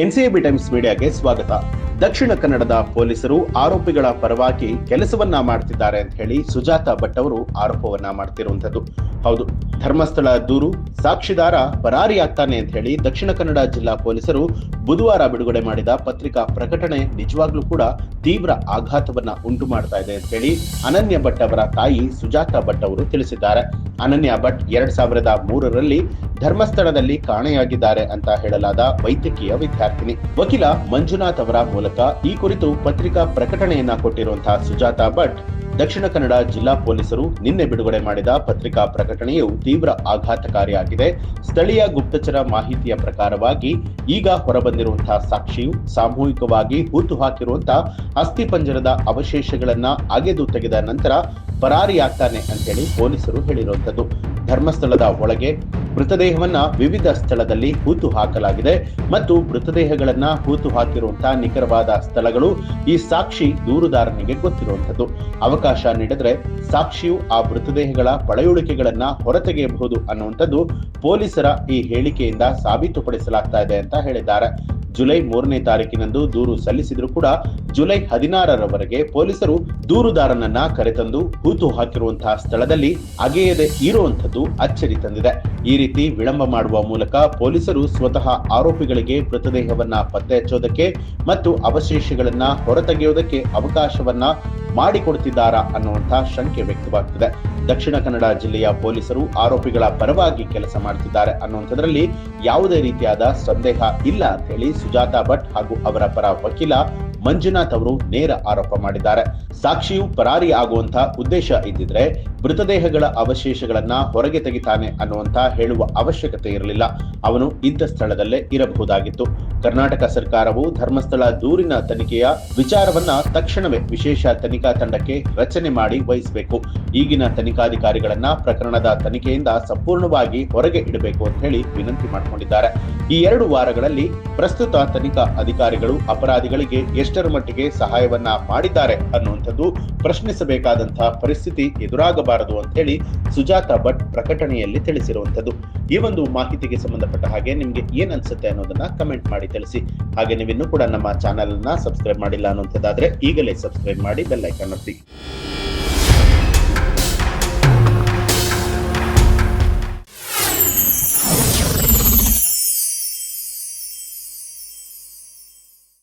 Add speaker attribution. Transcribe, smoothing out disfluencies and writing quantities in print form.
Speaker 1: ಎನ್ಸಿಎಬಿ times ಮೀಡಿಯಾಗೆ ಸ್ವಾಗತ. ದಕ್ಷಿಣ ಕನ್ನಡದ ಪೊಲೀಸರು ಆರೋಪಿಗಳ ಪರವಾಗಿ ಕೆಲಸವನ್ನ ಮಾಡ್ತಿದ್ದಾರೆ ಅಂತ ಹೇಳಿ ಸುಜಾತಾ ಭಟ್ ಅವರು ಆರೋಪವನ್ನ ಮಾಡ್ತಿರುವಂತದ್ದು. ಹೌದು, ಧರ್ಮಸ್ಥಳ ದೂರು ಸಾಕ್ಷಿದಾರ ಪರಾರಿಯಾಗ್ತಾನೆ ಅಂತ ಹೇಳಿ ದಕ್ಷಿಣ ಕನ್ನಡ ಜಿಲ್ಲಾ ಪೊಲೀಸರು ಬುಧವಾರ ಬಿಡುಗಡೆ ಮಾಡಿದ ಪತ್ರಿಕಾ ಪ್ರಕಟಣೆ ನಿಜವಾಗ್ಲೂ ಕೂಡ ತೀವ್ರ ಆಘಾತವನ್ನ ಉಂಟು ಮಾಡ್ತಾ ಇದೆ ಅಂತ ಹೇಳಿ ಅನನ್ಯ ಭಟ್ ಅವರ ತಾಯಿ ಸುಜಾತಾ ಭಟ್ ಅವರು ತಿಳಿಸಿದ್ದಾರೆ. ಅನನ್ಯ ಭಟ್ 2003ರಲ್ಲಿ ಧರ್ಮಸ್ಥಳದಲ್ಲಿ ಕಾಣೆಯಾಗಿದ್ದಾರೆ ಅಂತ ಹೇಳಲಾದ ವೈದ್ಯಕೀಯ ವಿದ್ಯಾರ್ಥಿನಿ. ವಕೀಲ ಮಂಜುನಾಥ್ ಅವರ ಮೂಲಕ ಈ ಕುರಿತು ಪತ್ರಿಕಾ ಪ್ರಕಟಣೆಯನ್ನ ಕೊಟ್ಟಿರುವಂತಹ ಸುಜಾತಾ ಭಟ್, ದಕ್ಷಿಣ ಕನ್ನಡ ಜಿಲ್ಲಾ ಪೊಲೀಸರು ನಿನ್ನೆ ಬಿಡುಗಡೆ ಮಾಡಿದ ಪತ್ರಿಕಾ ಪ್ರಕಟಣೆಯು ತೀವ್ರ ಆಘಾತಕಾರಿಯಾಗಿದೆ. ಸ್ಥಳೀಯ ಗುಪ್ತಚರ ಮಾಹಿತಿಯ ಪ್ರಕಾರವಾಗಿ ಈಗ ಹೊರಬಂದಿರುವಂತಹ ಸಾಕ್ಷಿಯು ಸಾಮೂಹಿಕವಾಗಿ ಹೂತು ಹಾಕಿರುವಂತಹ ಅಸ್ಥಿಪಂಜರದ ಅವಶೇಷಗಳನ್ನ ಅಗೆದು ತೆಗೆದ ನಂತರ ಪರಾರಿಯಾಗ್ತಾನೆ ಅಂತೇಳಿ ಪೊಲೀಸರು ಹೇಳಿರುವಂತದ್ದು. ಧರ್ಮಸ್ಥಳದ ಒಳಗೆ ಮೃತದೇಹವನ್ನ ವಿವಿಧ ಸ್ಥಳದಲ್ಲಿ ಹೂತು ಹಾಕಲಾಗಿದೆ ಮತ್ತು ಮೃತದೇಹಗಳನ್ನ ಹೂತು ಹಾಕಿರುವಂತಹ ನಿಖರವಾದ ಸ್ಥಳಗಳು ಈ ಸಾಕ್ಷಿ ದೂರುದಾರನಿಗೆ ಗೊತ್ತಿರುವಂತದ್ದು. ಅವಕಾಶ ನೀಡಿದ್ರೆ ಸಾಕ್ಷಿಯು ಆ ಮೃತದೇಹಗಳ ಪಳೆಯುಳಿಕೆಗಳನ್ನ ಹೊರತೆಗೆಯಬಹುದು ಅನ್ನುವಂಥದ್ದು ಪೊಲೀಸರ ಈ ಹೇಳಿಕೆಯಿಂದ ಸಾಬೀತುಪಡಿಸಲಾಗ್ತಾ ಇದೆ ಅಂತ ಹೇಳಿದ್ದಾರೆ. ಜುಲೈ 3ನೇ ತಾರೀಕಿನಂದು ದೂರು ಸಲ್ಲಿಸಿದ್ರು ಕೂಡ ಜುಲೈ 16ರವರೆಗೆ ಪೊಲೀಸರು ದೂರುದಾರನನ್ನ ಕರೆತಂದು ಹೂತು ಹಾಕಿರುವಂತಹ ಸ್ಥಳದಲ್ಲಿ ಅಗೆಯದೆ ಇರುವಂತದ್ದು ಅಚ್ಚರಿ ತಂದಿದೆ. ಈ ರೀತಿ ವಿಳಂಬ ಮಾಡುವ ಮೂಲಕ ಪೊಲೀಸರು ಸ್ವತಃ ಆರೋಪಿಗಳಿಗೆ ಮೃತದೇಹವನ್ನ ಪತ್ತೆ ಹಚ್ಚೋದಕ್ಕೆ ಮತ್ತು ಅವಶೇಷಗಳನ್ನ ಹೊರತೆಗೆಯೋದಕ್ಕೆ ಅವಕಾಶವನ್ನ ಮಾಡಿಕೊಡ್ತಿದ್ದಾರಾ ಅನ್ನುವಂತಹ ಶಂಕೆ ವ್ಯಕ್ತವಾಗ್ತಿದೆ. ದಕ್ಷಿಣ ಕನ್ನಡ ಜಿಲ್ಲೆಯ ಪೊಲೀಸರು ಆರೋಪಿಗಳ ಪರವಾಗಿ ಕೆಲಸ ಮಾಡ್ತಿದ್ದಾರೆ ಅನ್ನುವಂಥದ್ರಲ್ಲಿ ಯಾವುದೇ ರೀತಿಯಾದ ಸಂದೇಹ ಇಲ್ಲ ಅಂತ ಹೇಳಿ ಸುಜಾತಾ ಭಟ್ ಹಾಗೂ ಅವರ ಪರ ವಕೀಲ ಮಂಜುನಾಥ್ ಅವರು ನೇರ ಆರೋಪ ಮಾಡಿದ್ದಾರೆ. ಸಾಕ್ಷಿಯು ಪರಾರಿ ಆಗುವಂತ ಉದ್ದೇಶ ಇದ್ದಿದ್ರೆ ಮೃತದೇಹಗಳ ಅವಶೇಷಗಳನ್ನ ಹೊರಗೆ ತೆಗಿತಾನೆ ಅನ್ನುವಂತ ಹೇಳುವ ಅವಶ್ಯಕತೆ ಇರಲಿಲ್ಲ. ಅವನು ಇದ್ದ ಸ್ಥಳದಲ್ಲೇ ಇರಬಹುದಾಗಿತ್ತು. ಕರ್ನಾಟಕ ಸರ್ಕಾರವು ಧರ್ಮಸ್ಥಳ ದೂರಿನ ತನಿಖೆಯ ವಿಚಾರವನ್ನ ತಕ್ಷಣವೇ ವಿಶೇಷ ತನಿಖಾ ತಂಡಕ್ಕೆ ರಚನೆ ಮಾಡಿ ವಹಿಸಬೇಕು. ಈಗಿನ ತನಿಖಾಧಿಕಾರಿಗಳನ್ನ ಪ್ರಕರಣದ ತನಿಖೆಯಿಂದ ಸಂಪೂರ್ಣವಾಗಿ ಹೊರಗೆ ಇಡಬೇಕು ಅಂತ ಹೇಳಿ ವಿನಂತಿ ಮಾಡಿಕೊಂಡಿದ್ದಾರೆ. ಈ 2 ವಾರಗಳಲ್ಲಿ ಪ್ರಸ್ತುತ ತನಿಖಾ ಅಧಿಕಾರಿಗಳು ಅಪರಾಧಿಗಳಿಗೆ ಎಷ್ಟರ ಮಟ್ಟಿಗೆ ಸಹಾಯವನ್ನ ಮಾಡಿದ್ದಾರೆ ಅನ್ನುವಂಥದ್ದು ಪ್ರಶ್ನಿಸಬೇಕಾದಂತಹ ಪರಿಸ್ಥಿತಿ ಎದುರಾಗಬಾರದು ಅಂತ ಹೇಳಿ ಸುಜಾತಾ ಭಟ್ ಪ್ರಕಟಣೆಯಲ್ಲಿ ತಿಳಿಸಿರುವಂತದ್ದು. ಈ ಒಂದು ಮಾಹಿತಿಗೆ ಸಂಬಂಧಪಟ್ಟ ಹಾಗೆ ನಿಮ್ಗೆ ಏನ್ ಅನ್ಸುತ್ತೆ ಅನ್ನೋದನ್ನ ಕಮೆಂಟ್ ಮಾಡಿ ತಿಳಿಸಿ. ಹಾಗೆ ನೀವಿನ್ನೂ ಕೂಡ ನಮ್ಮ ಚಾನೆಲ್ ಅನ್ನ ಸಬ್ಸ್ಕ್ರೈಬ್ ಮಾಡಿಲ್ಲ ಅನ್ನುವಂಥದ್ದಾದ್ರೆ ಈಗಲೇ ಸಬ್ಸ್ಕ್ರೈಬ್ ಮಾಡಿ ಬೆಲ್ ಐಕಾನ್ ಒತ್ತಿ.